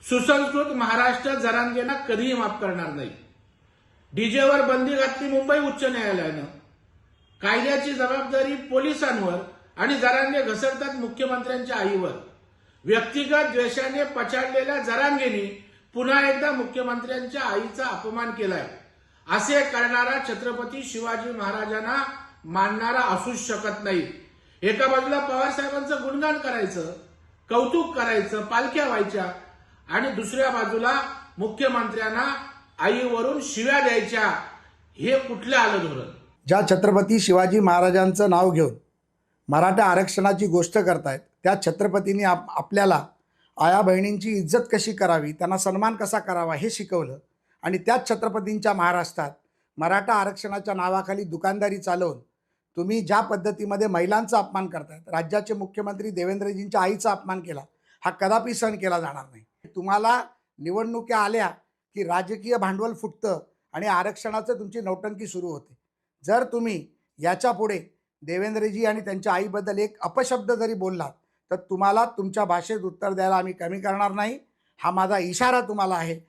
सुसंस्कृत महाराष्ट्र जरांगेला कधीही माफ करणार नाही। डीजेवर बंदी घातली मुंबई उच्च न्यायालयानं। कायद्याची जबाबदारी पोलिसांवर आणि जरांगे घसरतात मुख्यमंत्र्यांच्या आईवर। व्यक्तिगत द्वेषाने पछाडलेल्या जरांगेनी पुन्हा एकदा मुख्यमंत्र्यांच्या आईचा अपमान केलाय। असे करणारा छत्रपती शिवाजी महाराजांना मानणारा असूच शकत नाही। एका बाजूला पवार साहेबांचं गुणगान करायचं, कौतुक करायचं, पालख्या व्हायच्या, आणि दुसऱ्या बाजूला मुख्यमंत्र्यांना आईवरून शिव्या द्यायच्या। हे कुठलं आलं धोरण? ज्या छत्रपती शिवाजी महाराजांचं नाव घेऊन मराठा आरक्षणाची गोष्ट करतायत त्या छत्रपतींनी आपल्याला आया बहिणींची इज्जत कशी करावी, त्यांना सन्मान कसा करावा हे शिकवलं। आणि त्याच छत्रपतींच्या महाराष्ट्रात मराठा आरक्षणाच्या नावाखाली दुकानदारी चालवून तुम्ही ज्या पद्धतीमध्ये महिलांचा अपमान करतायत, राज्याचे मुख्यमंत्री देवेंद्रजींच्या आईचा अपमान केला, हा कदापि सहन केला जाणार नाही। तुम्हाला निवडणुका आल्या की राजकीय भांडवल फुटतं आणि आरक्षणाचं तुमची नौटंकी सुरू होते। जर तुम्ही याच्या पुढे देवेंद्रजी आणि त्यांच्या आईबद्दल एक अपशब्द जरी बोललात तर तुम्हाला तुमच्या भाषेत उत्तर द्यायला आम्ही कमी करणार नाही। हा माझा इशारा तुम्हाला आहे।